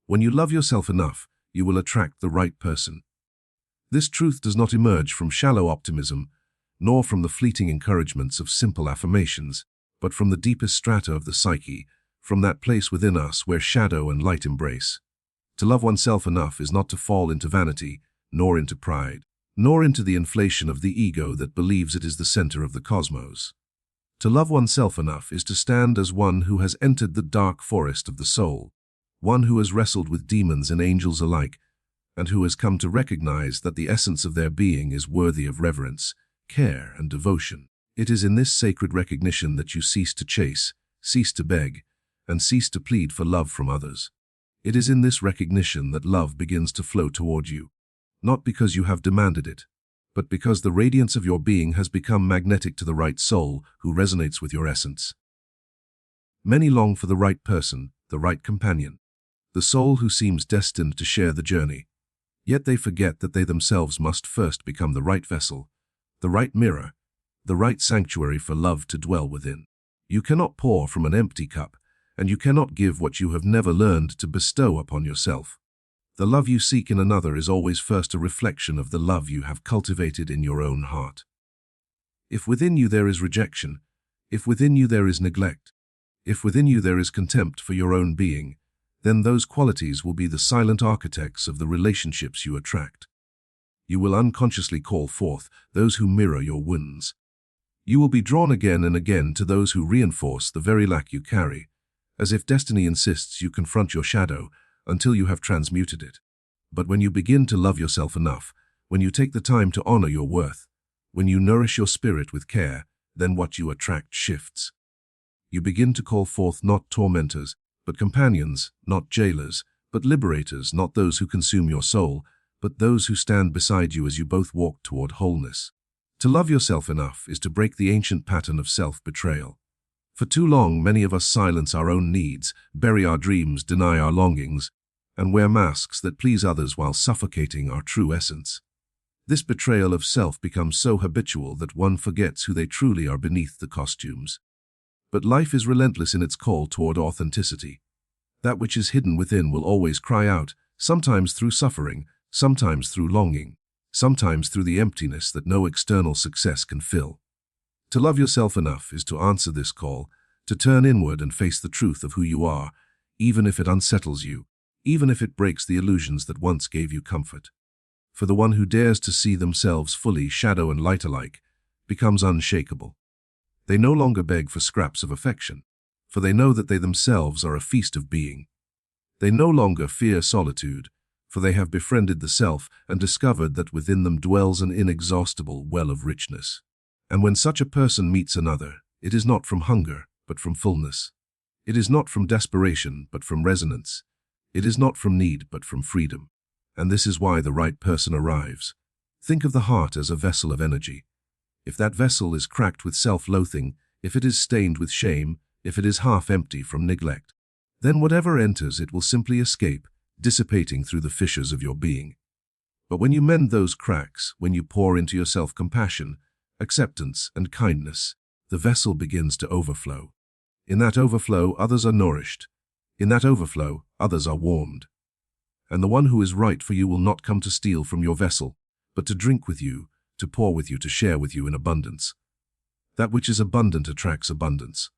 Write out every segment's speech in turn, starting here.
When you love yourself enough, you will attract the right person. This truth does not emerge from shallow optimism, nor from the fleeting encouragements of simple affirmations, but from the deepest strata of the psyche, from that place within us where shadow and light embrace. To love oneself enough is not to fall into vanity, nor into pride, nor into the inflation of the ego that believes it is the center of the cosmos. To love oneself enough is to stand as one who has entered the dark forest of the soul, one who has wrestled with demons and angels alike, and who has come to recognize that the essence of their being is worthy of reverence, care, and devotion. It is in this sacred recognition that you cease to chase, cease to beg, and cease to plead for love from others. It is in this recognition that love begins to flow toward you, not because you have demanded it, but because the radiance of your being has become magnetic to the right soul who resonates with your essence. Many long for the right person, the right companion, the soul who seems destined to share the journey. Yet they forget that they themselves must first become the right vessel, the right mirror, the right sanctuary for love to dwell within. You cannot pour from an empty cup, and you cannot give what you have never learned to bestow upon yourself. The love you seek in another is always first a reflection of the love you have cultivated in your own heart. If within you there is rejection, if within you there is neglect, if within you there is contempt for your own being, then those qualities will be the silent architects of the relationships you attract. You will unconsciously call forth those who mirror your wounds. You will be drawn again and again to those who reinforce the very lack you carry, as if destiny insists you confront your shadow until you have transmuted it. But when you begin to love yourself enough, when you take the time to honor your worth, when you nourish your spirit with care, then what you attract shifts. You begin to call forth not tormentors, but companions, not jailers, but liberators, not those who consume your soul, but those who stand beside you as you both walk toward wholeness. To love yourself enough is to break the ancient pattern of self-betrayal. For too long, many of us silence our own needs, bury our dreams, deny our longings, and wear masks that please others while suffocating our true essence. This betrayal of self becomes so habitual that one forgets who they truly are beneath the costumes. But life is relentless in its call toward authenticity. That which is hidden within will always cry out, sometimes through suffering, sometimes through longing, sometimes through the emptiness that no external success can fill. To love yourself enough is to answer this call, to turn inward and face the truth of who you are, even if it unsettles you, even if it breaks the illusions that once gave you comfort. For the one who dares to see themselves fully, shadow and light alike, becomes unshakable. They no longer beg for scraps of affection, for they know that they themselves are a feast of being. They no longer fear solitude, for they have befriended the self and discovered that within them dwells an inexhaustible well of richness. And when such a person meets another, it is not from hunger, but from fullness. It is not from desperation, but from resonance. It is not from need, but from freedom. And this is why the right person arrives. Think of the heart as a vessel of energy. If that vessel is cracked with self-loathing, if it is stained with shame, if it is half empty from neglect, then whatever enters it will simply escape, dissipating through the fissures of your being. But when you mend those cracks, when you pour into yourself compassion, acceptance, and kindness, the vessel begins to overflow. In that overflow, others are nourished. In that overflow, others are warmed. And the one who is right for you will not come to steal from your vessel, but to drink with you, to pour with you, to share with you in abundance. That which is abundant attracts abundance.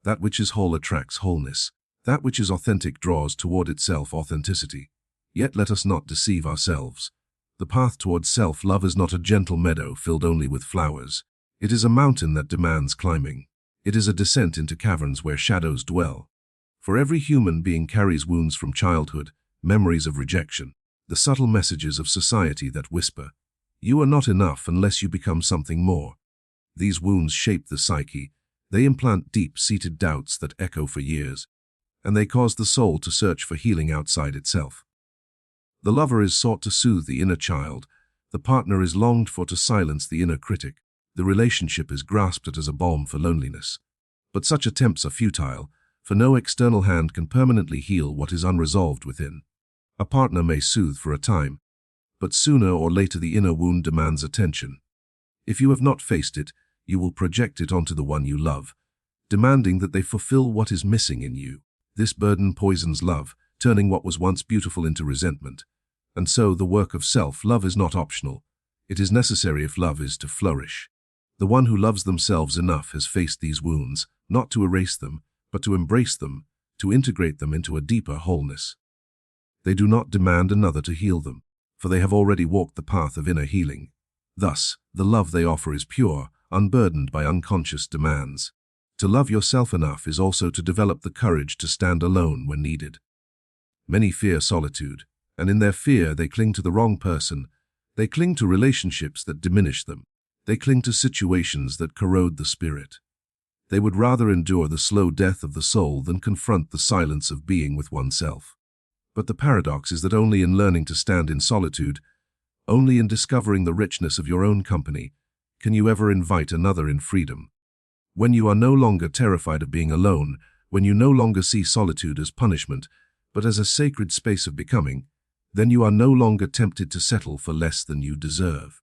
That which is whole attracts wholeness. That which is authentic draws toward itself authenticity. Yet let us not deceive ourselves. The path towards self-love is not a gentle meadow filled only with flowers. It is a mountain that demands climbing. It is a descent into caverns where shadows dwell. For every human being carries wounds from childhood, memories of rejection, the subtle messages of society that whisper, "You are not enough unless you become something more." These wounds shape the psyche. They implant deep-seated doubts that echo for years, and they cause the soul to search for healing outside itself. The lover is sought to soothe the inner child. The partner is longed for to silence the inner critic. The relationship is grasped at as a balm for loneliness. But such attempts are futile, for no external hand can permanently heal what is unresolved within. A partner may soothe for a time, but sooner or later the inner wound demands attention. If you have not faced it, you will project it onto the one you love, demanding that they fulfill what is missing in you. This burden poisons love, turning what was once beautiful into resentment. And so the work of self-love is not optional. It is necessary if love is to flourish. The one who loves themselves enough has faced these wounds, not to erase them, but to embrace them, to integrate them into a deeper wholeness. They do not demand another to heal them, for they have already walked the path of inner healing. Thus, the love they offer is pure, unburdened by unconscious demands. To love yourself enough is also to develop the courage to stand alone when needed. Many fear solitude, and in their fear they cling to the wrong person. They cling to relationships that diminish them. They cling to situations that corrode the spirit. They would rather endure the slow death of the soul than confront the silence of being with oneself. But the paradox is that only in learning to stand in solitude, only in discovering the richness of your own company, can you ever invite another in freedom. When you are no longer terrified of being alone, when you no longer see solitude as punishment, but as a sacred space of becoming, then you are no longer tempted to settle for less than you deserve.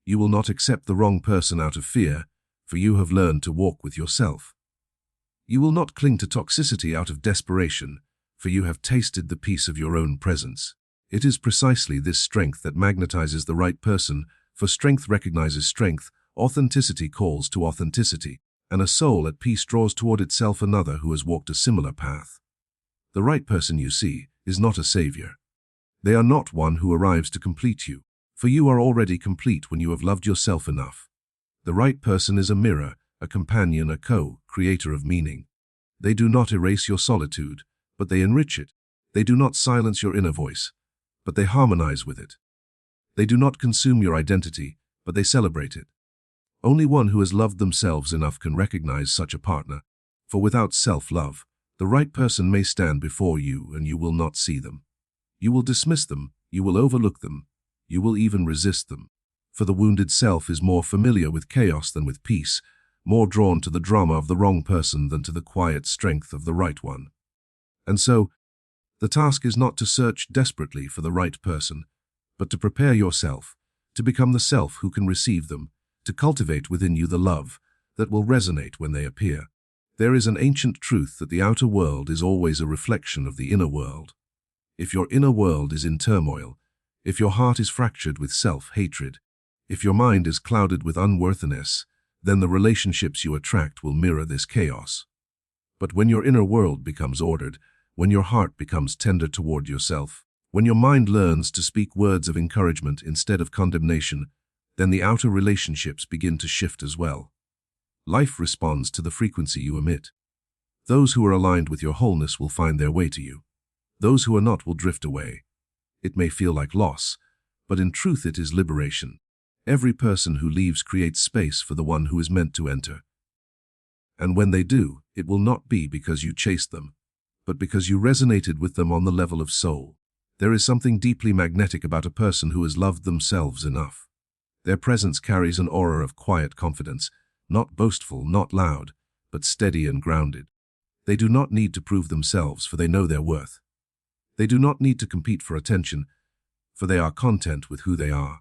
You will not accept the wrong person out of fear, for you have learned to walk with yourself. You will not cling to toxicity out of desperation, for you have tasted the peace of your own presence. It is precisely this strength that magnetizes the right person, for strength recognizes strength, authenticity calls to authenticity, and a soul at peace draws toward itself another who has walked a similar path. The right person you see is not a savior. They are not one who arrives to complete you, for you are already complete when you have loved yourself enough. The right person is a mirror, a companion, a co-creator of meaning. They do not erase your solitude, but they enrich it. They do not silence your inner voice, but they harmonize with it. They do not consume your identity, but they celebrate it. Only one who has loved themselves enough can recognize such a partner, for without self-love, the right person may stand before you and you will not see them. You will dismiss them, you will overlook them, you will even resist them. For the wounded self is more familiar with chaos than with peace, more drawn to the drama of the wrong person than to the quiet strength of the right one. And so, the task is not to search desperately for the right person, but to prepare yourself, to become the self who can receive them, to cultivate within you the love that will resonate when they appear. There is an ancient truth that the outer world is always a reflection of the inner world. If your inner world is in turmoil, if your heart is fractured with self-hatred, if your mind is clouded with unworthiness, then the relationships you attract will mirror this chaos. But when your inner world becomes ordered, when your heart becomes tender toward yourself, when your mind learns to speak words of encouragement instead of condemnation, then the outer relationships begin to shift as well. Life responds to the frequency you emit. Those who are aligned with your wholeness will find their way to you. Those who are not will drift away. It may feel like loss, but in truth it is liberation. Every person who leaves creates space for the one who is meant to enter. And when they do, it will not be because you chased them, but because you resonated with them on the level of soul. There is something deeply magnetic about a person who has loved themselves enough. Their presence carries an aura of quiet confidence, not boastful, not loud, but steady and grounded. They do not need to prove themselves, for they know their worth. They do not need to compete for attention, for they are content with who they are.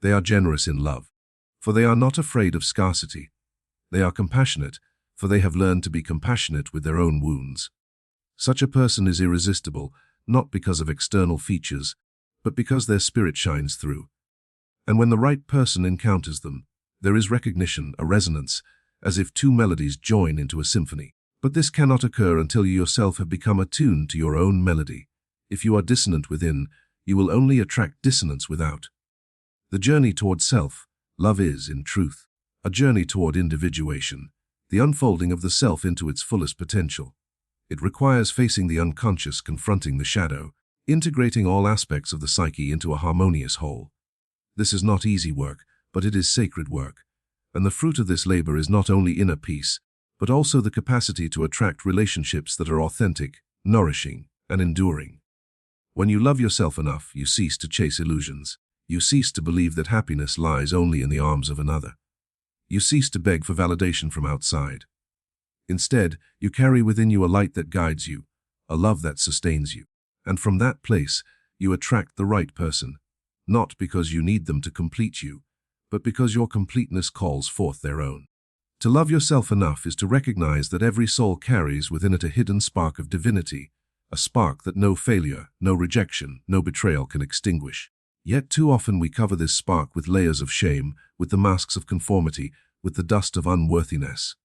They are generous in love, for they are not afraid of scarcity. They are compassionate, for they have learned to be compassionate with their own wounds. Such a person is irresistible, not because of external features, but because their spirit shines through. And when the right person encounters them, there is recognition, a resonance, as if two melodies join into a symphony. But this cannot occur until you yourself have become attuned to your own melody. If you are dissonant within, you will only attract dissonance without. The journey toward self-love is, in truth, a journey toward individuation, the unfolding of the self into its fullest potential. It requires facing the unconscious, confronting the shadow, integrating all aspects of the psyche into a harmonious whole. This is not easy work, but it is sacred work, and the fruit of this labor is not only inner peace, but also the capacity to attract relationships that are authentic, nourishing, and enduring. When you love yourself enough, you cease to chase illusions. You cease to believe that happiness lies only in the arms of another. You cease to beg for validation from outside. Instead, you carry within you a light that guides you, a love that sustains you, and from that place, you attract the right person, not because you need them to complete you, but because your completeness calls forth their own. To love yourself enough is to recognize that every soul carries within it a hidden spark of divinity, a spark that no failure, no rejection, no betrayal can extinguish. Yet too often we cover this spark with layers of shame, with the masks of conformity, with the dust of unworthiness.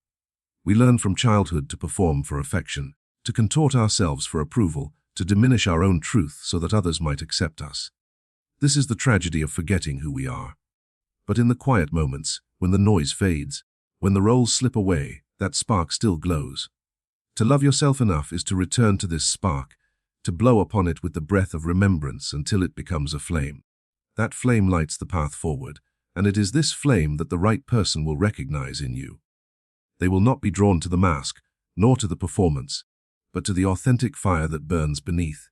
We learn from childhood to perform for affection, to contort ourselves for approval, to diminish our own truth so that others might accept us. This is the tragedy of forgetting who we are. But in the quiet moments, when the noise fades, when the roles slip away, that spark still glows. To love yourself enough is to return to this spark, to blow upon it with the breath of remembrance until it becomes a flame. That flame lights the path forward, and it is this flame that the right person will recognize in you. They will not be drawn to the mask, nor to the performance, but to the authentic fire that burns beneath.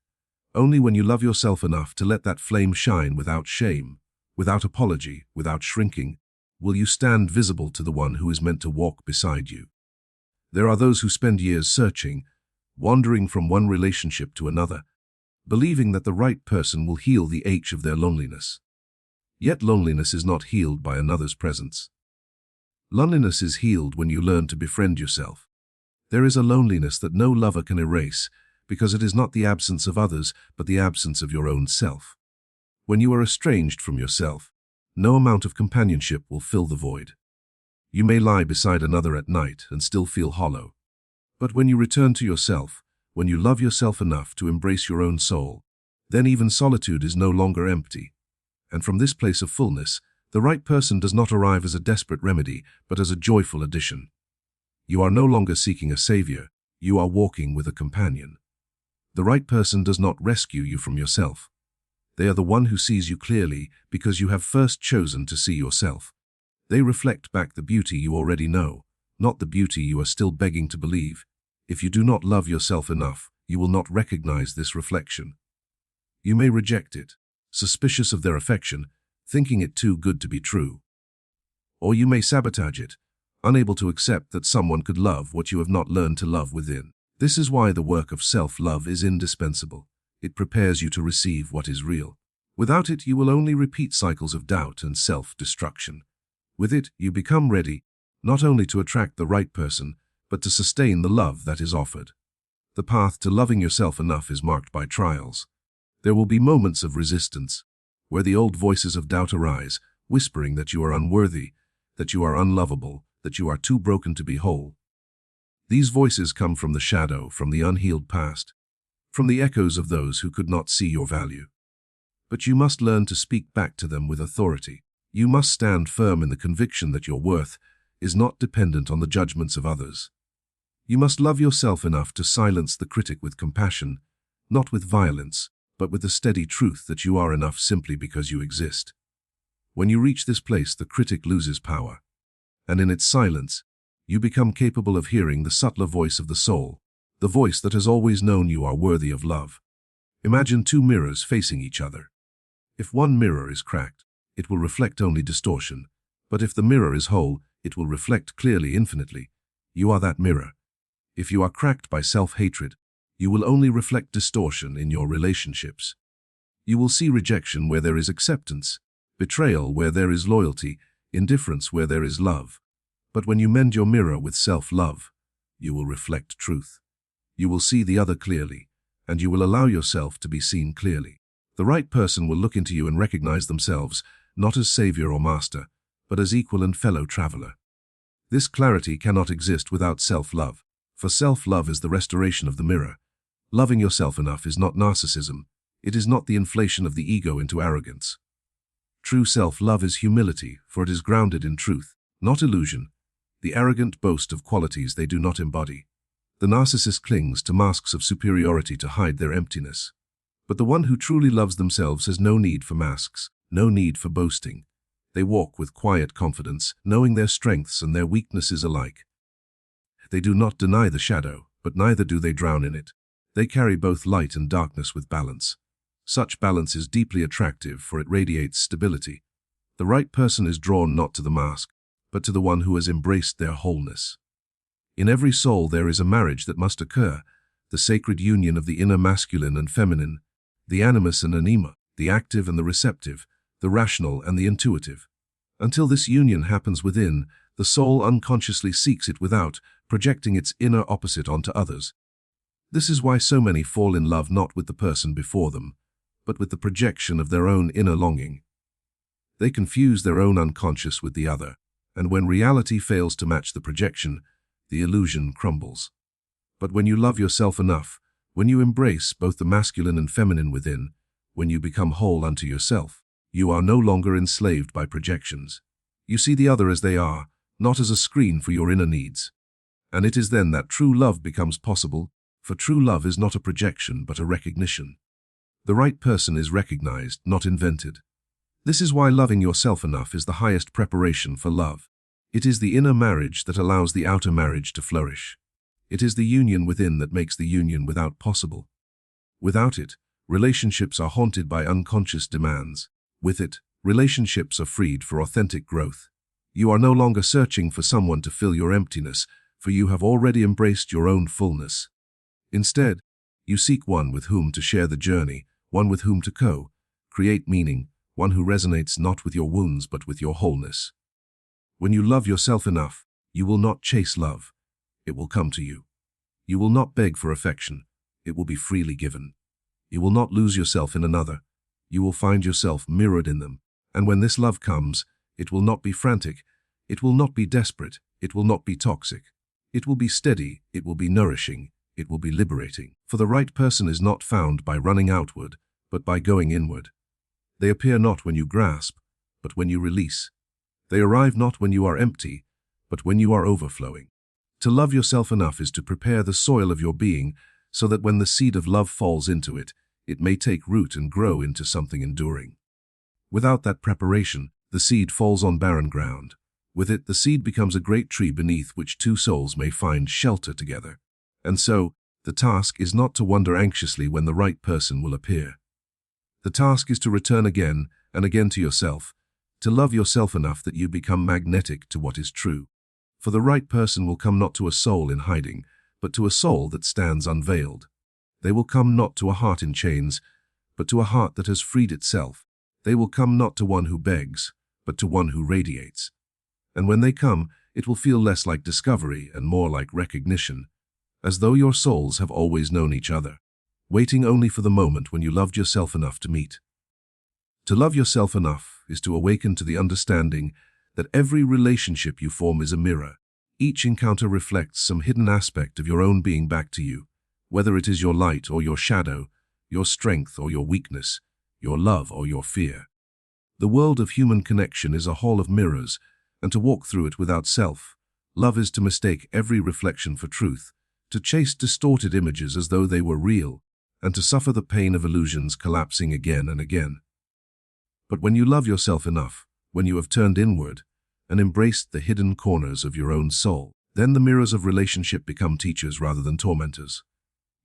Only when you love yourself enough to let that flame shine without shame, without apology, without shrinking, will you stand visible to the one who is meant to walk beside you. There are those who spend years searching, wandering from one relationship to another, believing that the right person will heal the ache of their loneliness. Yet loneliness is not healed by another's presence. Loneliness is healed when you learn to befriend yourself. There is a loneliness that no lover can erase, because it is not the absence of others, but the absence of your own self. When you are estranged from yourself, no amount of companionship will fill the void. You may lie beside another at night and still feel hollow. But when you return to yourself, when you love yourself enough to embrace your own soul, then even solitude is no longer empty. And from this place of fullness, the right person does not arrive as a desperate remedy, but as a joyful addition. You are no longer seeking a savior, you are walking with a companion. The right person does not rescue you from yourself. They are the one who sees you clearly because you have first chosen to see yourself. They reflect back the beauty you already know, not the beauty you are still begging to believe. If you do not love yourself enough, you will not recognize this reflection. You may reject it, suspicious of their affection, thinking it too good to be true. Or you may sabotage it, unable to accept that someone could love what you have not learned to love within. This is why the work of self-love is indispensable. It prepares you to receive what is real. Without it, you will only repeat cycles of doubt and self-destruction. With it, you become ready, not only to attract the right person, but to sustain the love that is offered. The path to loving yourself enough is marked by trials. There will be moments of resistance, where the old voices of doubt arise, whispering that you are unworthy, that you are unlovable, that you are too broken to be whole. These voices come from the shadow, from the unhealed past, from the echoes of those who could not see your value. But you must learn to speak back to them with authority. You must stand firm in the conviction that your worth is not dependent on the judgments of others. You must love yourself enough to silence the critic with compassion, not with violence, but with the steady truth that you are enough simply because you exist. When you reach this place, the critic loses power, and in its silence, you become capable of hearing the subtler voice of the soul, the voice that has always known you are worthy of love. Imagine two mirrors facing each other. If one mirror is cracked, it will reflect only distortion, but if the mirror is whole, it will reflect clearly, infinitely. You are that mirror. If you are cracked by self-hatred, you will only reflect distortion in your relationships. You will see rejection where there is acceptance, betrayal where there is loyalty, indifference where there is love. But when you mend your mirror with self-love, you will reflect truth. You will see the other clearly, and you will allow yourself to be seen clearly. The right person will look into you and recognize themselves, not as savior or master, but as equal and fellow traveler. This clarity cannot exist without self-love, for self-love is the restoration of the mirror. Loving yourself enough is not narcissism. It is not the inflation of the ego into arrogance. True self-love is humility, for it is grounded in truth, not illusion, the arrogant boast of qualities they do not embody. The narcissist clings to masks of superiority to hide their emptiness. But the one who truly loves themselves has no need for masks, no need for boasting. They walk with quiet confidence, knowing their strengths and their weaknesses alike. They do not deny the shadow, but neither do they drown in it. They carry both light and darkness with balance. Such balance is deeply attractive, for it radiates stability. The right person is drawn not to the mask, but to the one who has embraced their wholeness. In every soul there is a marriage that must occur, the sacred union of the inner masculine and feminine, the animus and anima, the active and the receptive, the rational and the intuitive. Until this union happens within, the soul unconsciously seeks it without, projecting its inner opposite onto others. This is why so many fall in love not with the person before them, but with the projection of their own inner longing. They confuse their own unconscious with the other, and when reality fails to match the projection, the illusion crumbles. But when you love yourself enough, when you embrace both the masculine and feminine within, when you become whole unto yourself, you are no longer enslaved by projections. You see the other as they are, not as a screen for your inner needs. And it is then that true love becomes possible, for true love is not a projection but a recognition. The right person is recognized, not invented. This is why loving yourself enough is the highest preparation for love. It is the inner marriage that allows the outer marriage to flourish. It is the union within that makes the union without possible. Without it, relationships are haunted by unconscious demands. With it, relationships are freed for authentic growth. You are no longer searching for someone to fill your emptiness, for you have already embraced your own fullness. Instead, you seek one with whom to share the journey, one with whom to create meaning, one who resonates not with your wounds but with your wholeness. When you love yourself enough, you will not chase love. It will come to you. You will not beg for affection. It will be freely given. You will not lose yourself in another. You will find yourself mirrored in them. And when this love comes, it will not be frantic. It will not be desperate. It will not be toxic. It will be steady. It will be nourishing. It will be liberating. For the right person is not found by running outward, but by going inward. They appear not when you grasp, but when you release. They arrive not when you are empty, but when you are overflowing. To love yourself enough is to prepare the soil of your being so that when the seed of love falls into it, it may take root and grow into something enduring. Without that preparation, the seed falls on barren ground. With it, the seed becomes a great tree beneath which two souls may find shelter together. And so, the task is not to wonder anxiously when the right person will appear. The task is to return again and again to yourself, to love yourself enough that you become magnetic to what is true. For the right person will come not to a soul in hiding, but to a soul that stands unveiled. They will come not to a heart in chains, but to a heart that has freed itself. They will come not to one who begs, but to one who radiates. And when they come, it will feel less like discovery and more like recognition, as though your souls have always known each other, waiting only for the moment when you loved yourself enough to meet. To love yourself enough is to awaken to the understanding that every relationship you form is a mirror. Each encounter reflects some hidden aspect of your own being back to you, whether it is your light or your shadow, your strength or your weakness, your love or your fear. The world of human connection is a hall of mirrors, and to walk through it without self, love is to mistake every reflection for truth, to chase distorted images as though they were real, and to suffer the pain of illusions collapsing again and again. But when you love yourself enough, when you have turned inward and embraced the hidden corners of your own soul, then the mirrors of relationship become teachers rather than tormentors.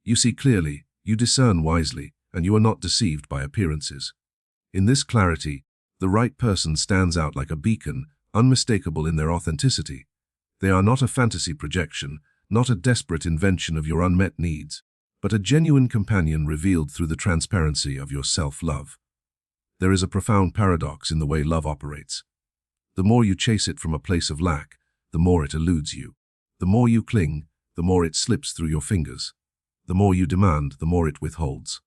You see clearly, you discern wisely, and you are not deceived by appearances. In this clarity, the right person stands out like a beacon, unmistakable in their authenticity. They are not a fantasy projection, not a desperate invention of your unmet needs, but a genuine companion revealed through the transparency of your self-love. There is a profound paradox in the way love operates. The more you chase it from a place of lack, the more it eludes you. The more you cling, the more it slips through your fingers. The more you demand, the more it withholds.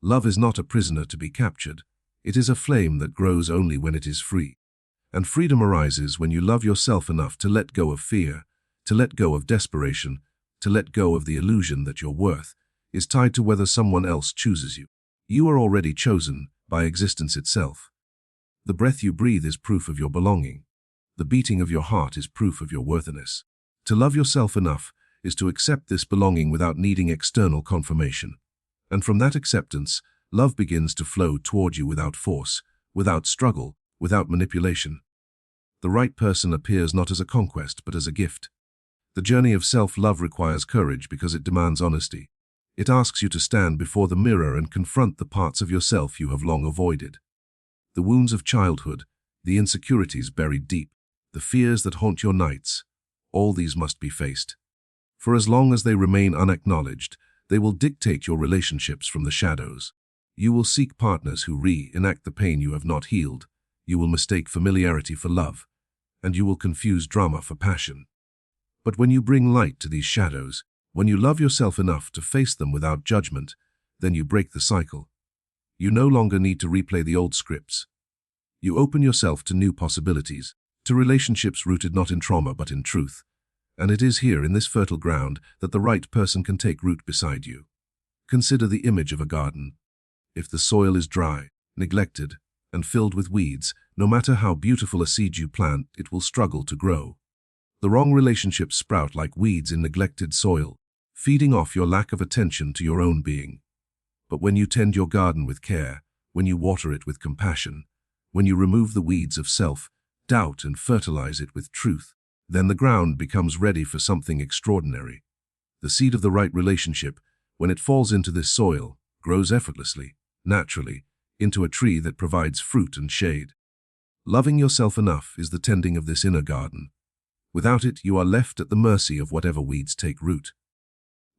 Love is not a prisoner to be captured. It is a flame that grows only when it is free. And freedom arises when you love yourself enough to let go of fear, to let go of desperation, to let go of the illusion that your worth is tied to whether someone else chooses you. You are already chosen by existence itself. The breath you breathe is proof of your belonging. The beating of your heart is proof of your worthiness. To love yourself enough is to accept this belonging without needing external confirmation. And from that acceptance, love begins to flow toward you without force, without struggle, without manipulation. The right person appears not as a conquest, but as a gift. The journey of self-love requires courage because it demands honesty. It asks you to stand before the mirror and confront the parts of yourself you have long avoided. The wounds of childhood, the insecurities buried deep, the fears that haunt your nights, all these must be faced. For as long as they remain unacknowledged, they will dictate your relationships from the shadows. You will seek partners who reenact the pain you have not healed. You will mistake familiarity for love, and you will confuse drama for passion. But when you bring light to these shadows, When you love yourself enough to face them without judgment, then you break the cycle. You no longer need to replay the old scripts. You open yourself to new possibilities, to relationships rooted not in trauma but in truth. And it is here, in this fertile ground, that the right person can take root beside you. Consider the image of a garden. If the soil is dry, neglected, and filled with weeds, no matter how beautiful a seed you plant, it will struggle to grow. The wrong relationships sprout like weeds in neglected soil, feeding off your lack of attention to your own being. But when you tend your garden with care, when you water it with compassion, when you remove the weeds of self-doubt and fertilize it with truth, then the ground becomes ready for something extraordinary. The seed of the right relationship, when it falls into this soil, grows effortlessly, naturally, into a tree that provides fruit and shade. Loving yourself enough is the tending of this inner garden. Without it, you are left at the mercy of whatever weeds take root.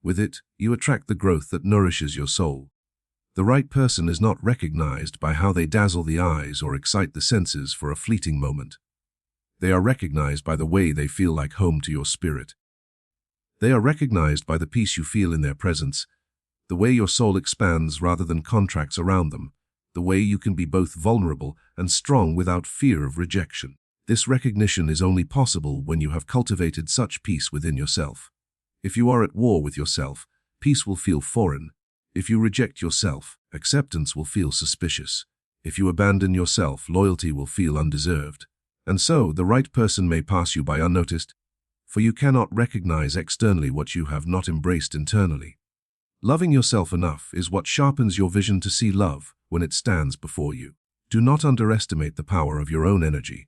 With it, you attract the growth that nourishes your soul. The right person is not recognized by how they dazzle the eyes or excite the senses for a fleeting moment. They are recognized by the way they feel like home to your spirit. They are recognized by the peace you feel in their presence, the way your soul expands rather than contracts around them, the way you can be both vulnerable and strong without fear of rejection. This recognition is only possible when you have cultivated such peace within yourself. If you are at war with yourself, peace will feel foreign. If you reject yourself, acceptance will feel suspicious. If you abandon yourself, loyalty will feel undeserved. And so, the right person may pass you by unnoticed, for you cannot recognize externally what you have not embraced internally. Loving yourself enough is what sharpens your vision to see love when it stands before you. Do not underestimate the power of your own energy.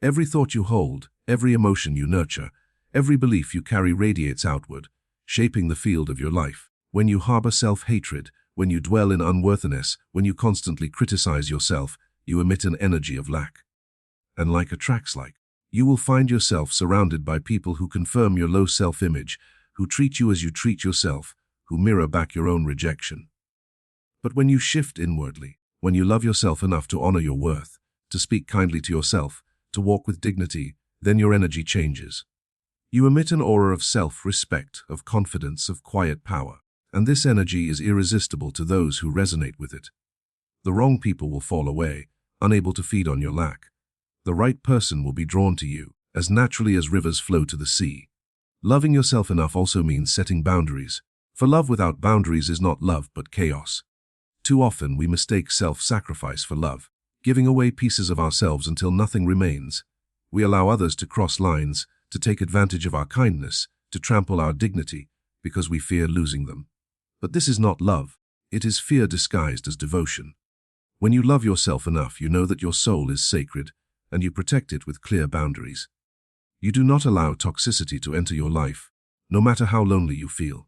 Every thought you hold, every emotion you nurture, every belief you carry radiates outward, shaping the field of your life. When you harbor self-hatred, when you dwell in unworthiness, when you constantly criticize yourself, you emit an energy of lack. And like attracts like, you will find yourself surrounded by people who confirm your low self-image, who treat you as you treat yourself, who mirror back your own rejection. But when you shift inwardly, when you love yourself enough to honor your worth, to speak kindly to yourself, to walk with dignity, then your energy changes. You emit an aura of self-respect, of confidence, of quiet power. And this energy is irresistible to those who resonate with it. The wrong people will fall away, unable to feed on your lack. The right person will be drawn to you, as naturally as rivers flow to the sea. Loving yourself enough also means setting boundaries, for love without boundaries is not love but chaos. Too often we mistake self-sacrifice for love, giving away pieces of ourselves until nothing remains. We allow others to cross lines, to take advantage of our kindness, to trample our dignity, because we fear losing them. But this is not love, it is fear disguised as devotion. When you love yourself enough, you know that your soul is sacred, and you protect it with clear boundaries. You do not allow toxicity to enter your life, no matter how lonely you feel.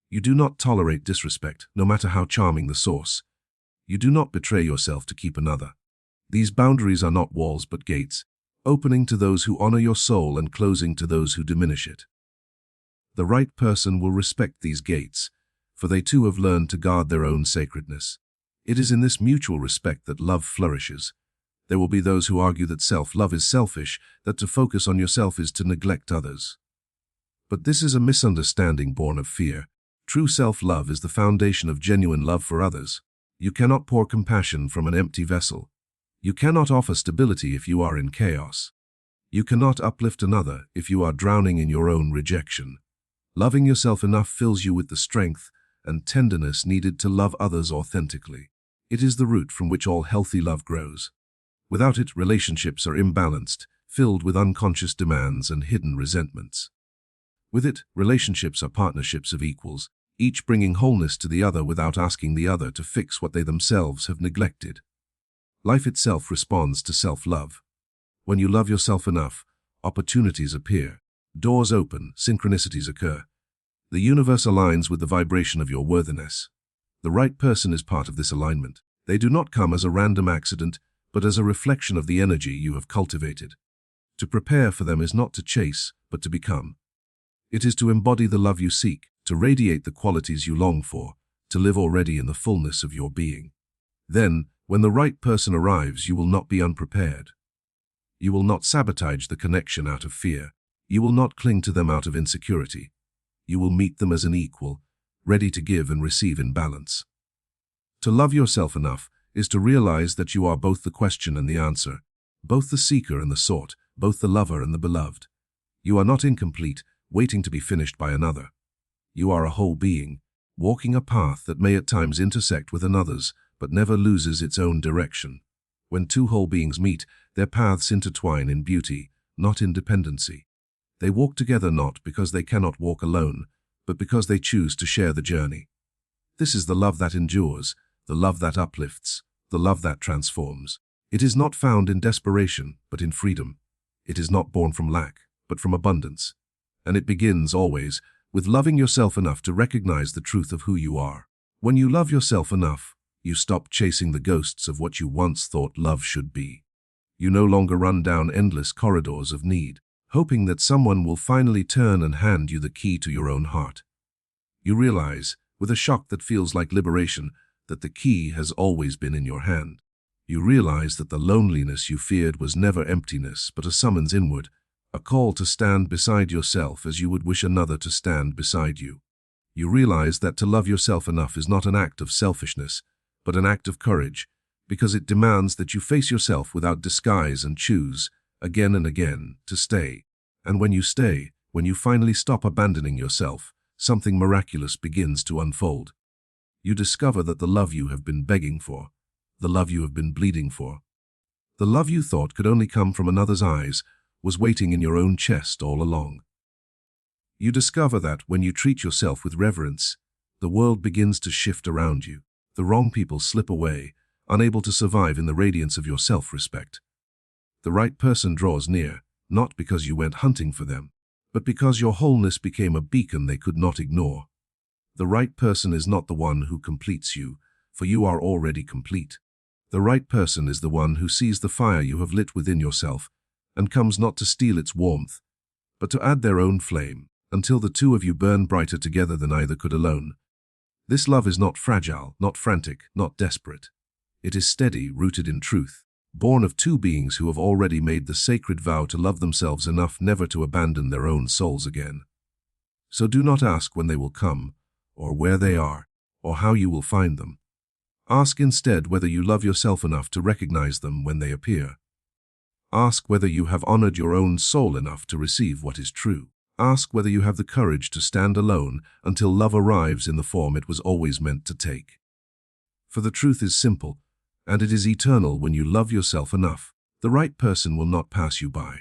You do not tolerate disrespect, no matter how charming the source. You do not betray yourself to keep another. These boundaries are not walls but gates, opening to those who honor your soul and closing to those who diminish it. The right person will respect these gates, for they too have learned to guard their own sacredness. It is in this mutual respect that love flourishes. There will be those who argue that self-love is selfish, that to focus on yourself is to neglect others. But this is a misunderstanding born of fear. True self-love is the foundation of genuine love for others. You cannot pour compassion from an empty vessel. You cannot offer stability if you are in chaos. You cannot uplift another if you are drowning in your own rejection. Loving yourself enough fills you with the strength and tenderness needed to love others authentically. It is the root from which all healthy love grows. Without it, relationships are imbalanced, filled with unconscious demands and hidden resentments. With it, relationships are partnerships of equals, each bringing wholeness to the other without asking the other to fix what they themselves have neglected. Life itself responds to self-love. When you love yourself enough, opportunities appear, doors open, synchronicities occur. The universe aligns with the vibration of your worthiness. The right person is part of this alignment. They do not come as a random accident, but as a reflection of the energy you have cultivated. To prepare for them is not to chase, but to become. It is to embody the love you seek, to radiate the qualities you long for, to live already in the fullness of your being. Then, when the right person arrives, you will not be unprepared. You will not sabotage the connection out of fear. You will not cling to them out of insecurity. You will meet them as an equal, ready to give and receive in balance. To love yourself enough is to realize that you are both the question and the answer, both the seeker and the sought, both the lover and the beloved. You are not incomplete, waiting to be finished by another. You are a whole being, walking a path that may at times intersect with another's, but never loses its own direction. When two whole beings meet, their paths intertwine in beauty, not in dependency. They walk together not because they cannot walk alone, but because they choose to share the journey. This is the love that endures, the love that uplifts, the love that transforms. It is not found in desperation, but in freedom. It is not born from lack, but from abundance. And it begins, always, with loving yourself enough to recognize the truth of who you are. When you love yourself enough, you stop chasing the ghosts of what you once thought love should be. You no longer run down endless corridors of need, hoping that someone will finally turn and hand you the key to your own heart. You realize, with a shock that feels like liberation, that the key has always been in your hand. You realize that the loneliness you feared was never emptiness, but a summons inward, a call to stand beside yourself as you would wish another to stand beside you. You realize that to love yourself enough is not an act of selfishness, but an act of courage, because it demands that you face yourself without disguise and choose, again and again, to stay. And when you stay, when you finally stop abandoning yourself, something miraculous begins to unfold. You discover that the love you have been begging for, the love you have been bleeding for, the love you thought could only come from another's eyes, was waiting in your own chest all along. You discover that when you treat yourself with reverence, the world begins to shift around you. The wrong people slip away, unable to survive in the radiance of your self-respect. The right person draws near, not because you went hunting for them, but because your wholeness became a beacon they could not ignore. The right person is not the one who completes you, for you are already complete. The right person is the one who sees the fire you have lit within yourself, and comes not to steal its warmth, but to add their own flame, until the two of you burn brighter together than either could alone. This love is not fragile, not frantic, not desperate. It is steady, rooted in truth, born of two beings who have already made the sacred vow to love themselves enough never to abandon their own souls again. So do not ask when they will come, or where they are, or how you will find them. Ask instead whether you love yourself enough to recognize them when they appear. Ask whether you have honored your own soul enough to receive what is true. Ask whether you have the courage to stand alone until love arrives in the form it was always meant to take. For the truth is simple, and it is eternal when you love yourself enough. The right person will not pass you by.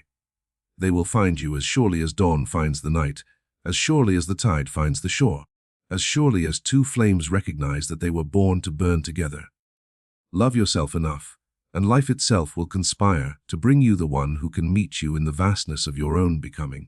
They will find you as surely as dawn finds the night, as surely as the tide finds the shore, as surely as two flames recognize that they were born to burn together. Love yourself enough, and life itself will conspire to bring you the one who can meet you in the vastness of your own becoming.